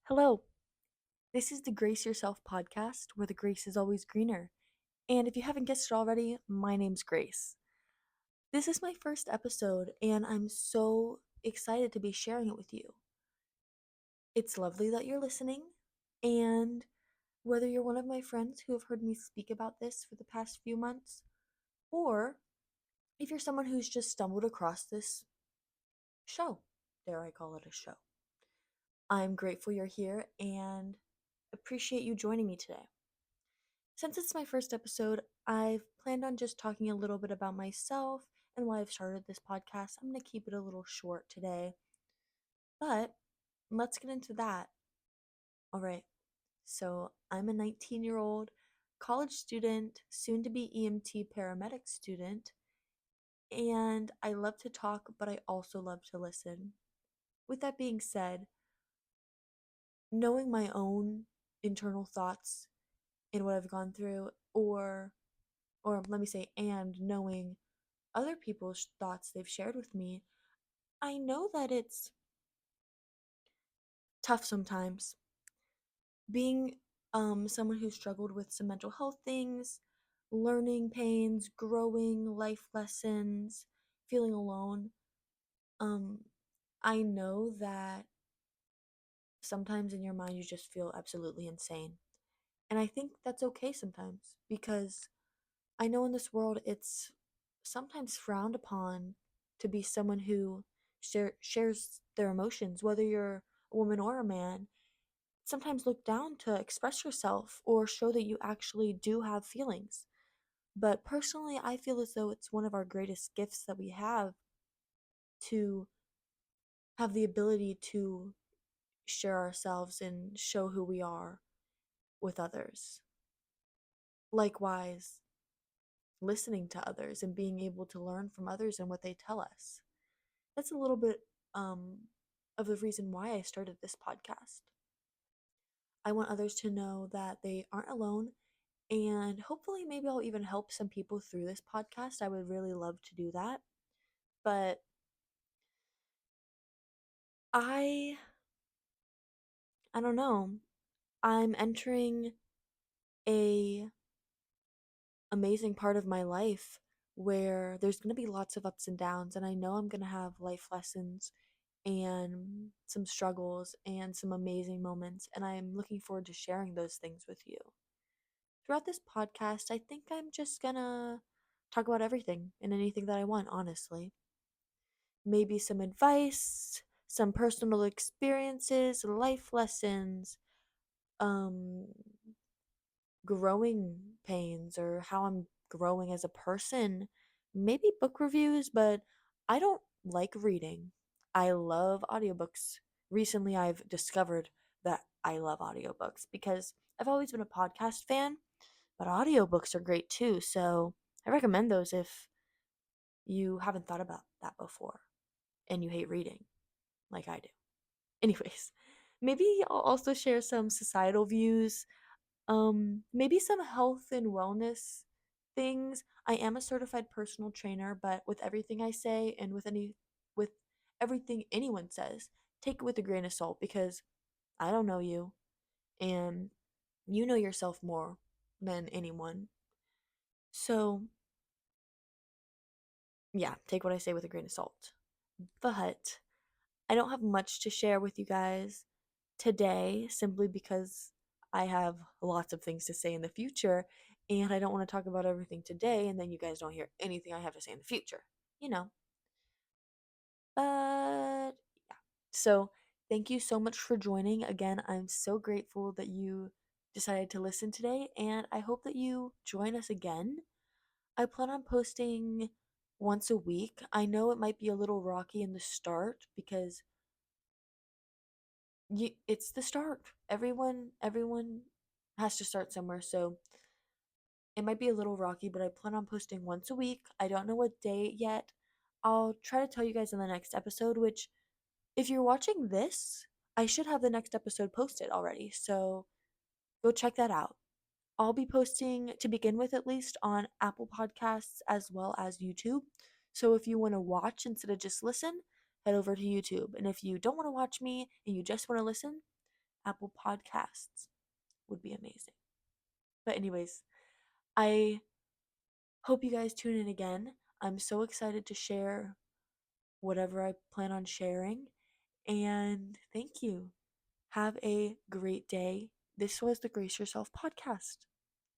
Hello, this is the Grace Yourself podcast where the grace is always greener. And if you haven't guessed it already, my name's Grace. This is my first episode, and I'm so excited to be sharing it with you. It's lovely that you're listening, and whether you're one of my friends who have heard me speak about this for the past few months, or if you're someone who's just stumbled across this show, dare I call it a show, I'm grateful you're here and appreciate you joining me today. Since it's my first episode, I've planned on just talking a little bit about myself and why I've started this podcast. I'm going to keep it a little short today, but let's get into that. All right, so I'm a 19-year-old college student, soon to be EMT paramedic student, and I love to talk, but I also love to listen. With that being said, knowing my own internal thoughts and what I've gone through, or let me say, and knowing other people's thoughts they've shared with me, I know that it's tough sometimes. Being someone who struggled with some mental health things, learning pains, growing life lessons, feeling alone, um, I know that sometimes in your mind you just feel absolutely insane. And I think that's okay sometimes because I know in this world it's sometimes frowned upon to be someone who shares their emotions, whether you're a woman or a man. Sometimes looked down to express yourself or show that you actually do have feelings. But personally, I feel as though it's one of our greatest gifts that we have to have the ability to share ourselves and show who we are with others. Likewise, listening to others and being able to learn from others and what they tell us. That's a little bit um, of the reason why I started this podcast. I want others to know that they aren't alone, and hopefully, maybe I'll even help some people through this podcast. I would really love to do that. But I, I don't know. I'm entering a amazing part of my life where there's going to be lots of ups and downs, and I know I'm going to have life lessons and some struggles and some amazing moments, and I'm looking forward to sharing those things with you. Throughout this podcast, I think I'm just gonna talk about everything and anything that I want, honestly. Maybe some advice, some personal experiences, life lessons, um, growing pains, or how I'm growing as a person. Maybe book reviews, but I don't like reading. I love audiobooks. Recently, I've discovered that I love audiobooks because I've always been a podcast fan, but audiobooks are great too. So I recommend those if you haven't thought about that before and you hate reading like I do. Anyways, maybe I'll also share some societal views, maybe some health and wellness things. I am a certified personal trainer, but with everything I say and with everything anyone says, take it with a grain of salt because I don't know you and you know yourself more than anyone. So, yeah, take what I say with a grain of salt. But I don't have much to share with you guys today simply because I have lots of things to say in the future and I don't want to talk about everything today and then you guys don't hear anything I have to say in the future. You know. But yeah. So, thank you so much for joining. Again, I'm so grateful that you decided to listen today and I hope that you join us again. I plan on posting once a week. I know it might be a little rocky in the start because it's the start. Everyone has to start somewhere, so it might be a little rocky, but I plan on posting once a week. I don't know what day yet. I'll try to tell you guys in the next episode, which if you're watching this, I should have the next episode posted already. So go check that out. I'll be posting to begin with at least on Apple Podcasts as well as YouTube. So if you want to watch instead of just listen, head over to YouTube. And if you don't want to watch me and you just want to listen, Apple Podcasts would be amazing. But, anyways, I hope you guys tune in again. I'm so excited to share whatever I plan on sharing. And thank you. Have a great day. This was the Grace Yourself podcast.